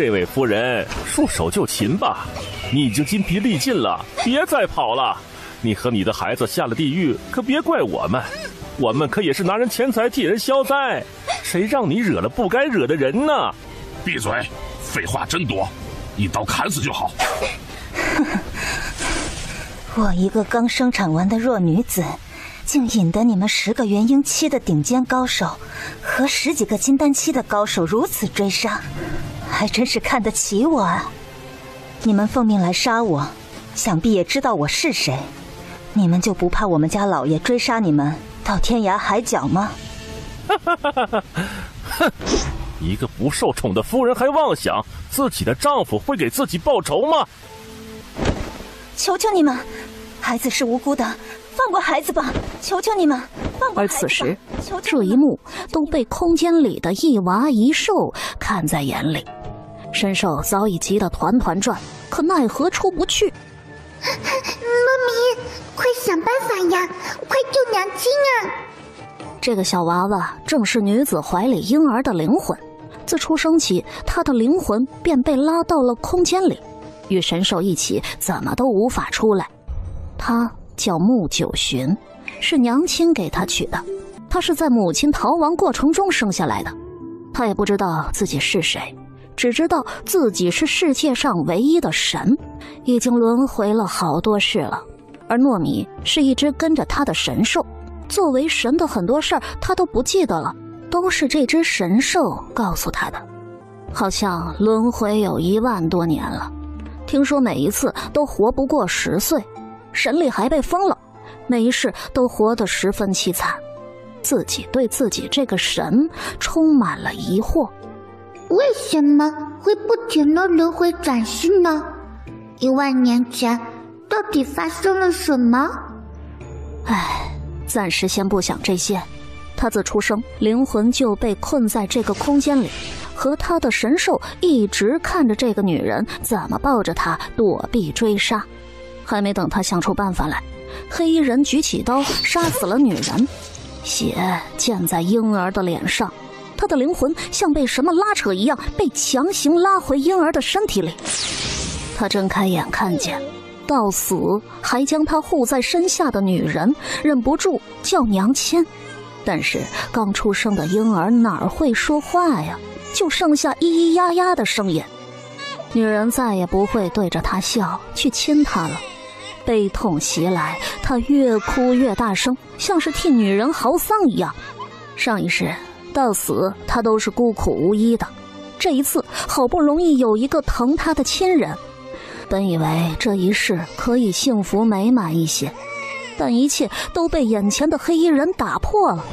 这位夫人，束手就擒吧，你已经筋疲力尽了，别再跑了。你和你的孩子下了地狱，可别怪我们，我们可也是拿人钱财替人消灾，谁让你惹了不该惹的人呢？闭嘴，废话真多，一刀砍死就好。我一个刚生产完的弱女子，竟引得你们10个元婴期的顶尖高手和10几个金丹期的高手如此追杀，还真是看得起我啊！你们奉命来杀我，想必也知道我是谁，你们就不怕我们家老爷追杀你们到天涯海角吗？哼！一个不受宠的夫人还妄想自己的丈夫会给自己报仇吗？求求你们，孩子是无辜的，放过孩子吧！求求你们，放过孩子吧！而此时，这一幕都被空间里的一娃一兽看在眼里。神兽早已急得团团转，可奈何出不去。糯米，快想办法呀！快救娘亲啊！这个小娃娃正是女子怀里婴儿的灵魂，自出生起，她的灵魂便被拉到了空间里，与神兽一起怎么都无法出来。她叫穆九寻，是娘亲给她取的。她是在母亲逃亡过程中生下来的。她也不知道自己是谁，只知道自己是世界上唯一的神，已经轮回了好多世了。而糯米是一只跟着她的神兽，作为神的很多事儿她都不记得了，都是这只神兽告诉她的。好像轮回有1万多年了，听说每一次都活不过10岁，神力还被封了，每一世都活得十分凄惨。自己对自己这个神充满了疑惑，为什么会不停地轮回转世呢？1万年前到底发生了什么？唉，暂时先不想这些。他自出生，灵魂就被困在这个空间里，和他的神兽一直看着这个女人怎么抱着他躲避追杀。还没等他想出办法来，黑衣人举起刀杀死了女人，血溅在婴儿的脸上，他的灵魂像被什么拉扯一样被强行拉回婴儿的身体里。他睁开眼看见到死还将他护在身下的女人，忍不住叫娘亲。但是刚出生的婴儿哪会说话呀，就剩下咿咿呀呀的声音。女人再也不会对着他笑，去亲他了。悲痛袭来，他越哭越大声，像是替女人嚎丧一样。上一世到死他都是孤苦无依的，这一次好不容易有一个疼他的亲人，本以为这一世可以幸福美满一些，但一切都被眼前的黑衣人打破了。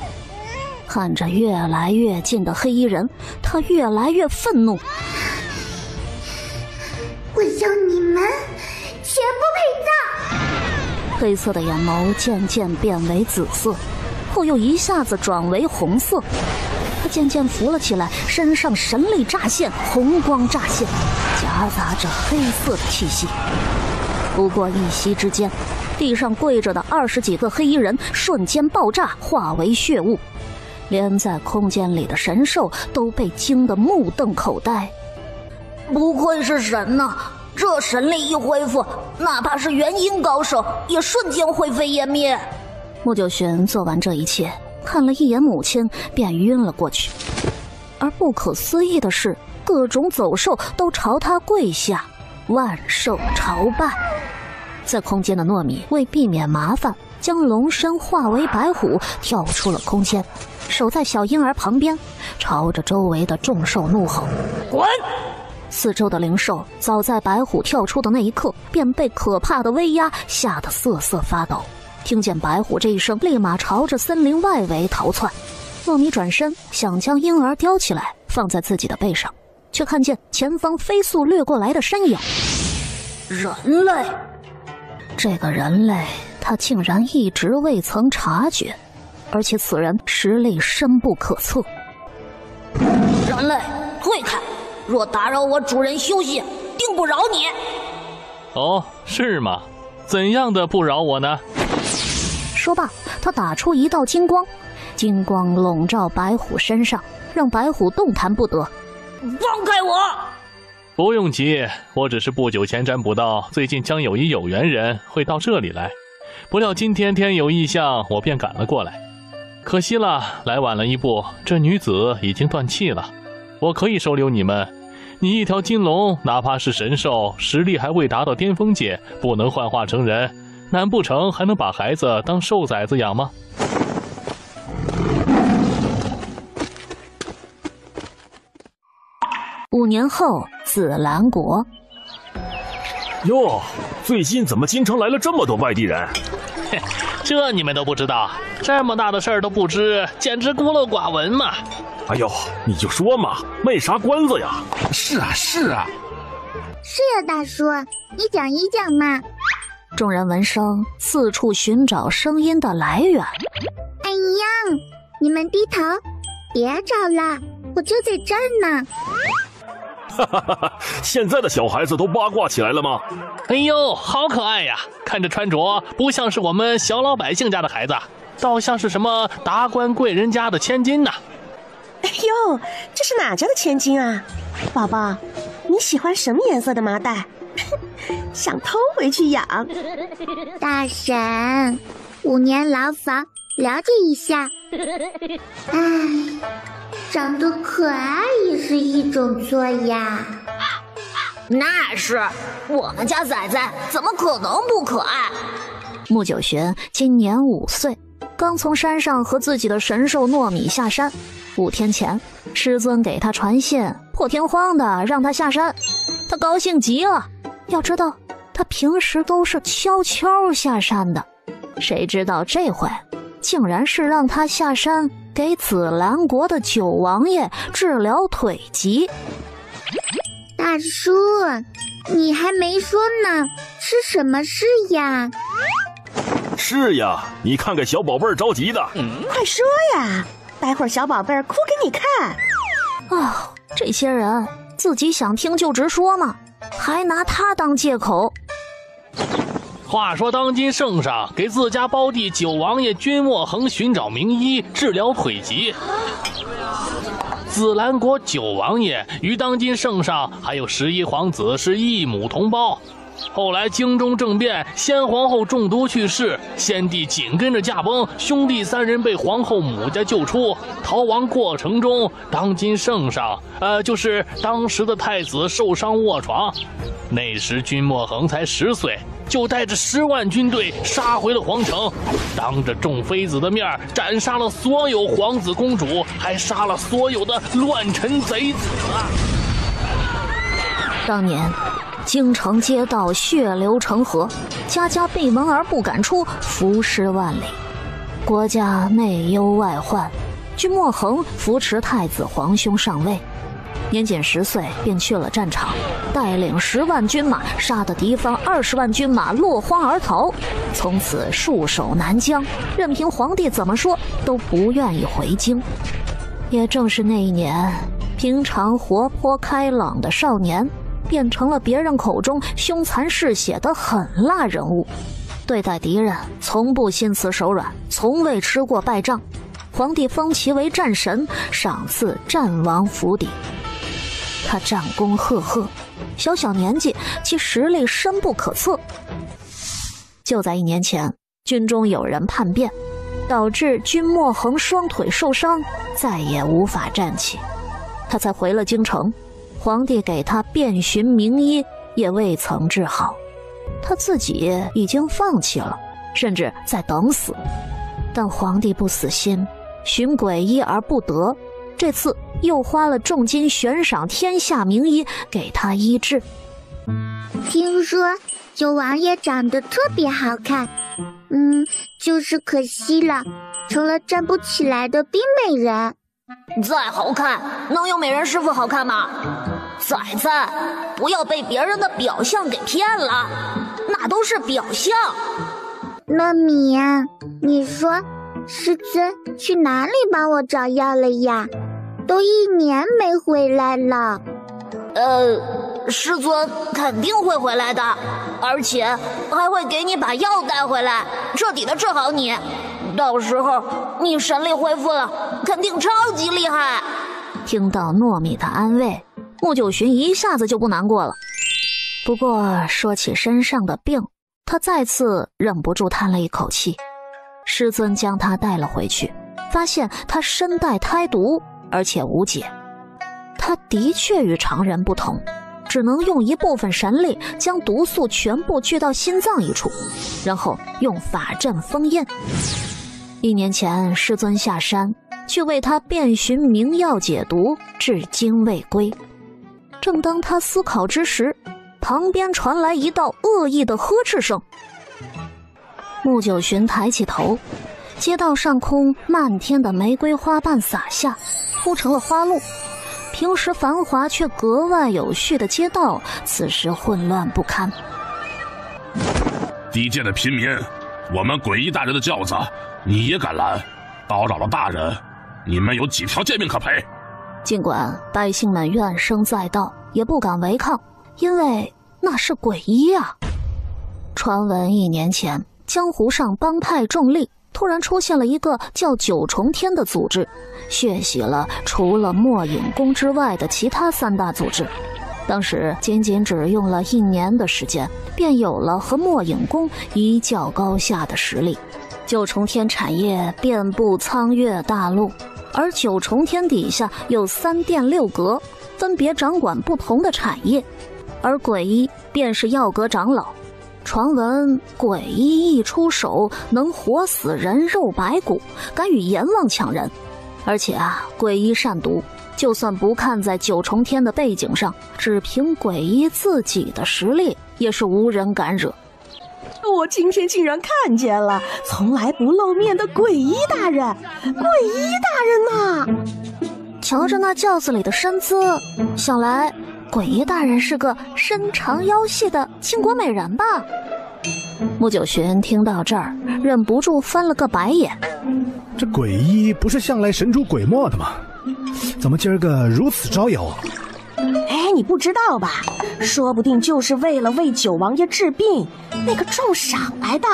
看着越来越近的黑衣人，他越来越愤怒。我要你们全部陪葬！黑色的眼眸渐渐变为紫色，后又一下子转为红色。他渐渐浮了起来，身上神力乍现，红光乍现，夹杂着黑色的气息。不过一息之间，地上跪着的20几个黑衣人瞬间爆炸，化为血雾。连在空间里的神兽都被惊得目瞪口呆。不愧是神呐，这神力一恢复，哪怕是元婴高手也瞬间灰飞烟灭。穆九寻做完这一切，看了一眼母亲便晕了过去。而不可思议的是，各种走兽都朝他跪下，万兽朝拜。在空间的糯米为避免麻烦，将龙身化为白虎，跳出了空间，守在小婴儿旁边，朝着周围的众兽怒吼：滚！四周的灵兽早在白虎跳出的那一刻便被可怕的威压吓得瑟瑟发抖，听见白虎这一声，立马朝着森林外围逃窜。糯米转身想将婴儿叼起来放在自己的背上，却看见前方飞速掠过来的身影。人类！这个人类他竟然一直未曾察觉，而且此人实力深不可测。人类，退开！若打扰我主人休息，定不饶你。哦，是吗？怎样的不饶我呢？说罢，他打出一道金光，金光笼罩白虎身上，让白虎动弹不得。放开我！不用急，我只是不久前占卜到最近将有一有缘人会到这里来，不料今天天有异象，我便赶了过来。可惜了，来晚了一步，这女子已经断气了。我可以收留你们，你一条金龙，哪怕是神兽，实力还未达到巅峰界，不能幻化成人，难不成还能把孩子当瘦崽子养吗？5年后，紫兰国。哟，最近怎么京城来了这么多外地人？这你们都不知道，这么大的事儿都不知，简直孤陋寡闻嘛！哎呦，你就说嘛，卖啥关子呀？是啊，是啊，是呀，大叔，你讲一讲嘛。众人闻声，四处寻找声音的来源。哎呀，你们低头，别找了，我就在这儿呢。哈哈哈！现在的小孩子都八卦起来了吗？哎呦，好可爱呀！看这穿着，不像是我们小老百姓家的孩子，倒像是什么达官贵人家的千金呢。哎呦，这是哪家的千金啊？宝宝，你喜欢什么颜色的麻袋？想偷回去养？大神，5年牢房，了解一下。唉，长得可爱也是一种错呀。那是，我们家仔仔怎么可能不可爱？穆九玄今年5岁，刚从山上和自己的神兽糯米下山。5天前，师尊给他传信，破天荒的让他下山，他高兴极了。要知道，他平时都是悄悄下山的，谁知道这回竟然是让他下山给紫兰国的九王爷治疗腿疾。大叔，你还没说呢，是什么事呀？是呀，你看看小宝贝儿着急的。快说呀，待会儿小宝贝儿哭给你看。啊，这些人自己想听就直说嘛，还拿他当借口。话说当今圣上给自家胞弟九王爷君莫恒寻找名医治疗腿疾。紫兰国九王爷与当今圣上还有11皇子是一母同胞，后来京中政变，先皇后中毒去世，先帝紧跟着驾崩，兄弟3人被皇后母家救出，逃亡过程中，当今圣上就是当时的太子受伤卧床，那时君莫恒才10岁，就带着10万军队杀回了皇城，当着众妃子的面斩杀了所有皇子公主，还杀了所有的乱臣贼子啊！当年京城街道血流成河，家家闭门而不敢出，浮尸万里，国家内忧外患。君莫恒扶持太子皇兄上位，年仅10岁便去了战场，带领10万军马杀得敌方20万军马落荒而逃，从此戍守南疆，任凭皇帝怎么说都不愿意回京。也正是那一年，平常活泼开朗的少年变成了别人口中凶残嗜血的狠辣人物，对待敌人从不心慈手软，从未吃过败仗。皇帝封其为战神，赏赐战王府邸。他战功赫赫，小小年纪其实力深不可测。就在1年前，军中有人叛变，导致君莫恒双腿受伤，再也无法站起，他才回了京城。皇帝给他遍寻名医，也未曾治好，他自己已经放弃了，甚至在等死。但皇帝不死心，寻鬼医而不得，这次又花了重金悬赏天下名医给他医治。听说九王爷长得特别好看，就是可惜了，成了站不起来的冰美人。再好看，能有美人师傅好看吗？仔仔，不要被别人的表象给骗了，那都是表象。糯米呀，你说师尊去哪里帮我找药了呀？都1年没回来了。师尊肯定会回来的，而且还会给你把药带回来，彻底的治好你。到时候你神力恢复了，肯定超级厉害。听到糯米的安慰，穆九寻一下子就不难过了。不过说起身上的病，他再次忍不住叹了一口气。师尊将他带了回去，发现他身带胎毒，而且无解。他的确与常人不同，只能用一部分神力将毒素全部聚到心脏一处，然后用法阵封印。1年前，师尊下山去为他遍寻名药解毒，至今未归。正当他思考之时，旁边传来一道恶意的呵斥声。穆九寻抬起头，街道上空漫天的玫瑰花瓣洒下，铺成了花路。平时繁华却格外有序的街道，此时混乱不堪。低贱的平民，我们诡异大人的轿子，你也敢拦？叨扰了大人，你们有几条贱命可赔？尽管百姓们怨声载道，也不敢违抗，因为那是诡异啊。传闻1年前，江湖上帮派重力突然出现了一个叫九重天的组织，血洗了除了墨影宫之外的其他3大组织。当时仅只用了1年的时间，便有了和墨影宫一较高下的实力。九重天产业遍布苍月大陆，而九重天底下有3殿6阁，分别掌管不同的产业，而诡医便是药阁长老。传闻诡医一出手能活死人肉白骨，敢与阎王抢人。而且诡医善毒，就算不看在九重天的背景上，只凭诡医自己的实力，也是无人敢惹。我今天竟然看见了从来不露面的诡医大人！诡医大人呐！瞧着那轿子里的身姿，想来诡医大人是个身长腰细的倾国美人吧？穆九寻听到这儿，忍不住翻了个白眼。这诡医不是向来神出鬼没的吗？怎么今儿个如此招摇啊？哎，你不知道吧？说不定就是为了为九王爷治病那个重赏来的。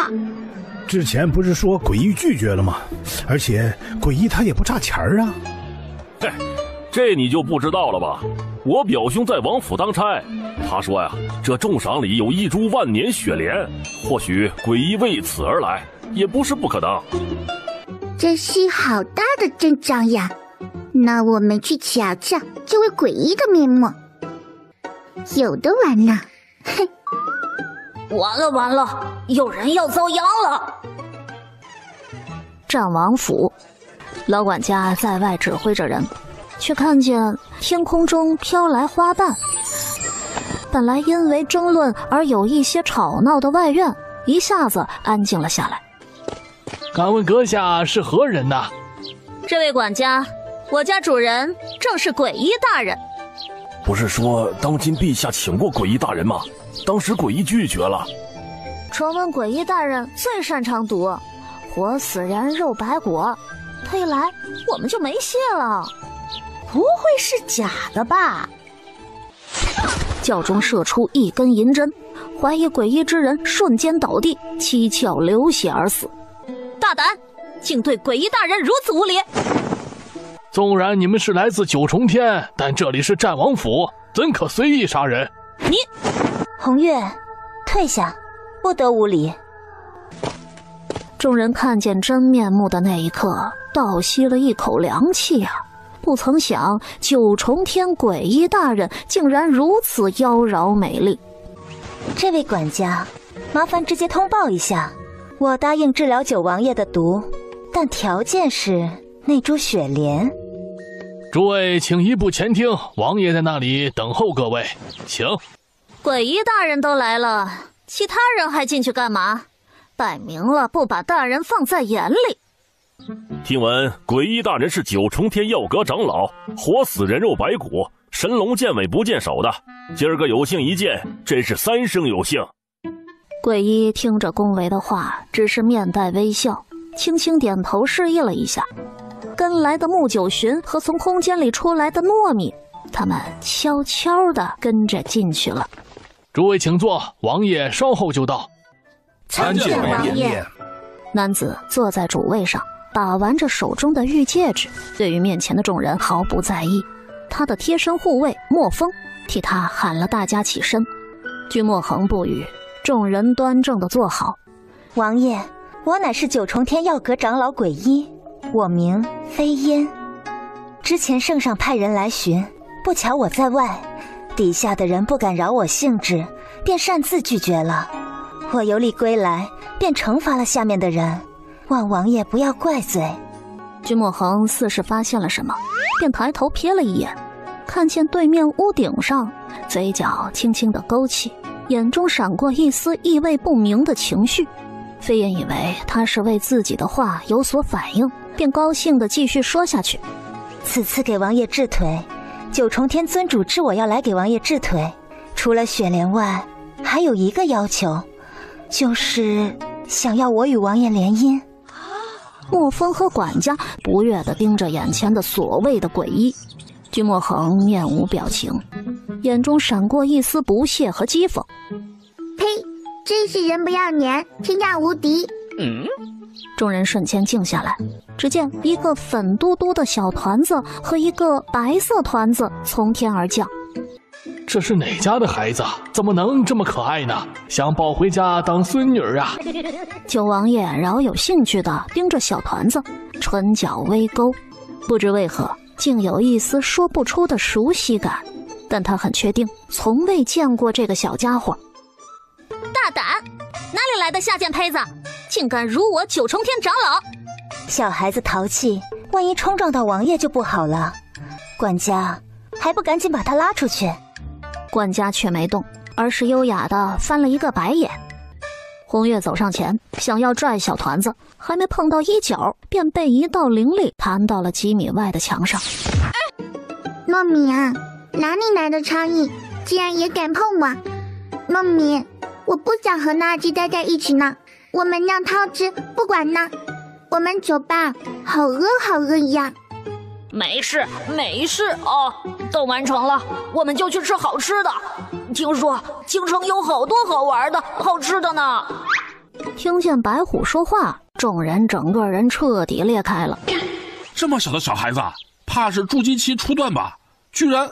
之前不是说诡医拒绝了吗？而且诡医他也不差钱儿啊。嘿，这你就不知道了吧？我表兄在王府当差，他说呀，这重赏里有1株万年雪莲，或许诡医为此而来，也不是不可能。这心好大的阵仗呀！那我们去瞧瞧这位诡异的面目，有的玩呢。哼！完了，有人要遭殃了！战王府，老管家在外指挥着人，却看见天空中飘来花瓣。本来因为争论而有一些吵闹的外院，一下子安静了下来。敢问阁下是何人呐？这位管家，我家主人正是诡医大人。不是说当今陛下请过诡医大人吗？当时诡医拒绝了。传闻诡医大人最擅长毒，活死人肉白骨，他一来我们就没戏了。不会是假的吧？教中射出一根银针，怀疑诡异之人瞬间倒地，七窍流血而死。大胆，竟对诡异大人如此无礼！纵然你们是来自九重天，但这里是战王府，怎可随意杀人？你，红月，退下，不得无礼。众人看见真面目的那一刻，倒吸了一口凉气啊！不曾想九重天诡异大人竟然如此妖娆美丽。这位管家，麻烦直接通报一下，我答应治疗九王爷的毒，但条件是那株雪莲。诸位请移步前厅，王爷在那里等候各位，请。诡异大人都来了，其他人还进去干嘛？摆明了不把大人放在眼里。听闻诡异大人是九重天药阁长老，活死人肉白骨，神龙见尾不见首的，今儿个有幸一见，真是3生有幸。诡异听着恭维的话，只是面带微笑，轻轻点头示意了一下。跟来的穆九寻和从空间里出来的糯米，他们悄悄地跟着进去了。诸位请坐，王爷稍后就到。参见王爷。男子坐在主位上，把玩着手中的玉戒指，对于面前的众人毫不在意。他的贴身护卫莫风替他喊了大家起身。君莫恒不语，众人端正地坐好。王爷，我乃是九重天药阁长老鬼医，我名飞烟。之前圣上派人来寻，不巧我在外，底下的人不敢饶我兴致，便擅自拒绝了。我游历归来，便惩罚了下面的人，望王爷不要怪罪。君莫恒似是发现了什么，便抬头瞥了一眼，看见对面屋顶上，嘴角轻轻地勾起，眼中闪过一丝意味不明的情绪。飞燕以为他是为自己的话有所反应，便高兴地继续说下去。此次给王爷治腿，九重天尊主知我要来给王爷治腿，除了雪莲外，还有一个要求，就是想要我与王爷联姻。莫风和管家不悦地盯着眼前的所谓的鬼医，君莫恒面无表情，眼中闪过一丝不屑和讥讽。呸！真是人不要脸，天下无敌。众人瞬间静下来，只见一个粉嘟嘟的小团子和一个白色团子从天而降。这是哪家的孩子？怎么能这么可爱呢？想抱回家当孙女啊！九王爷饶有兴趣地盯着小团子，唇角微勾，不知为何竟有一丝说不出的熟悉感，但他很确定从未见过这个小家伙。大胆！哪里来的下贱胚子，竟敢辱我九重天长老！小孩子淘气，万一冲撞到王爷就不好了。管家，还不赶紧把他拉出去！管家却没动，而是优雅地翻了一个白眼。红月走上前，想要拽小团子，还没碰到衣角，便被一道灵力弹到了几米外的墙上。糯米啊，哪里来的超意，竟然也敢碰我！糯米，我不想和垃圾待在一起呢，我们让涛吃，不管呢。我们走吧，好饿好饿呀！没事没事哦，等完成了，我们就去吃好吃的。听说京城有好多好玩的好吃的呢。听见白虎说话，众人整个人彻底裂开了。这么小的小孩子，怕是筑基期初段吧？居然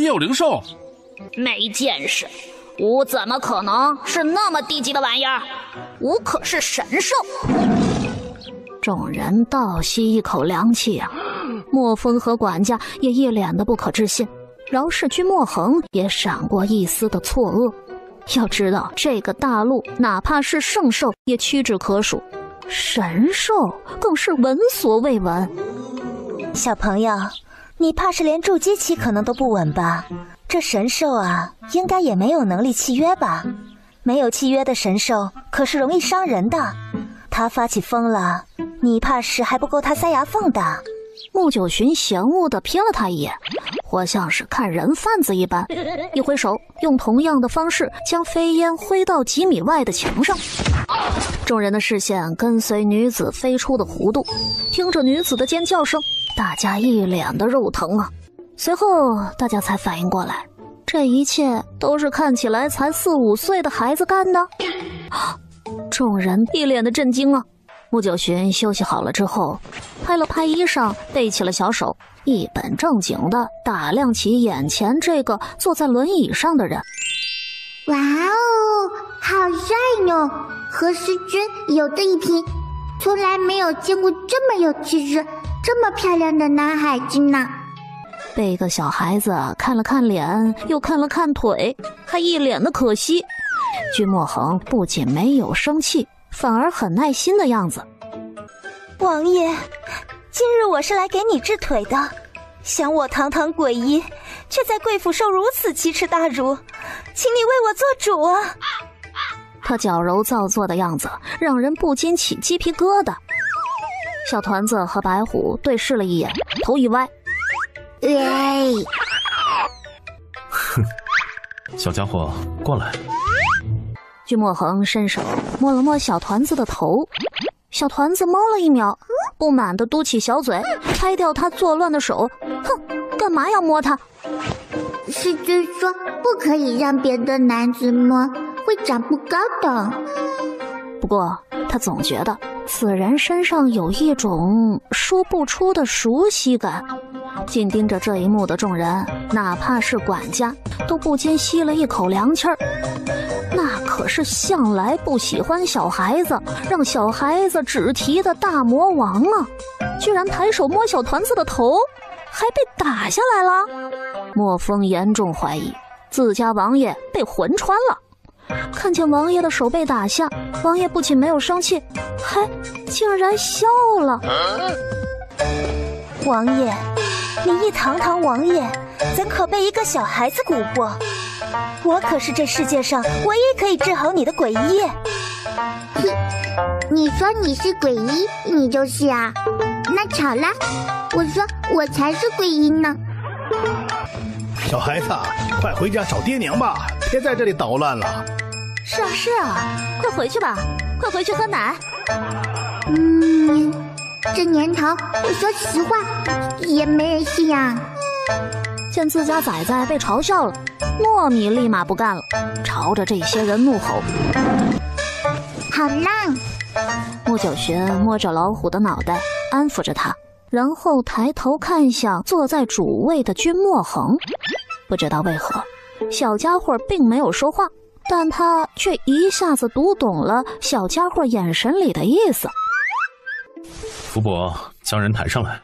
也有灵兽？没见识，吾怎么可能是那么低级的玩意儿？吾可是神兽！众人倒吸一口凉气啊！莫风和管家也一脸的不可置信，饶是君莫恒也闪过一丝的错愕。要知道，这个大陆哪怕是圣兽也屈指可数，神兽更是闻所未闻。小朋友，你怕是连筑基期可能都不稳吧？这神兽啊，应该也没有能力契约吧？没有契约的神兽可是容易伤人的，他发起疯了，你怕是还不够他塞牙缝的。穆九寻嫌恶地瞥了他一眼，活像是看人贩子一般，一挥手，用同样的方式将飞烟挥到几米外的墙上。众人的视线跟随女子飞出的弧度，听着女子的尖叫声，大家一脸的肉疼啊！随后大家才反应过来，这一切都是看起来才4、5岁的孩子干的。众人一脸的震惊啊！穆九寻休息好了之后，拍了拍衣裳，背起了小手，一本正经地打量起眼前这个坐在轮椅上的人。哇哦，好帅哟！和师君有的一拼，从来没有见过这么有气质、这么漂亮的男孩子呢。被一个小孩子看了看脸，又看了看腿，还一脸的可惜。君莫恒不仅没有生气，反而很耐心的样子。王爷，今日我是来给你治腿的，想我堂堂鬼医，却在贵府受如此奇耻大辱，请你为我做主啊！他矫揉造作的样子让人不禁起鸡皮疙瘩。小团子和白虎对视了一眼，头一歪。哼，小家伙，过来。君莫恒伸手摸了摸小团子的头，小团子猫了一秒，不满地嘟起小嘴，拍掉他作乱的手。哼，干嘛要摸他？师君说不可以让别的男子摸，会长不高的。不过他总觉得此人身上有一种说不出的熟悉感，紧盯着这一幕的众人，哪怕是管家，都不禁吸了一口凉气儿。那可是向来不喜欢小孩子，让小孩子只提的大魔王啊，居然抬手摸小团子的头，还被打下来了。莫风严重怀疑自家王爷被魂穿了。看见王爷的手被打下，王爷不仅没有生气，还竟然笑了。王爷，你一堂堂王爷，怎可被一个小孩子蛊惑？我可是这世界上唯一可以治好你的鬼医。你说你是鬼医，你就是啊。那巧了，我说我才是鬼医呢。小孩子，快回家找爹娘吧，别在这里捣乱了。是啊是啊，快回去吧，快回去喝奶。这年头，我说实话也没人信啊。见自家崽崽被嘲笑了，糯米立马不干了，朝着这些人怒吼：好啦！穆九寻摸着老虎的脑袋，安抚着他，然后抬头看向坐在主位的君莫恒。不知道为何，小家伙并没有说话，但他却一下子读懂了小家伙眼神里的意思。福伯，将人抬上来。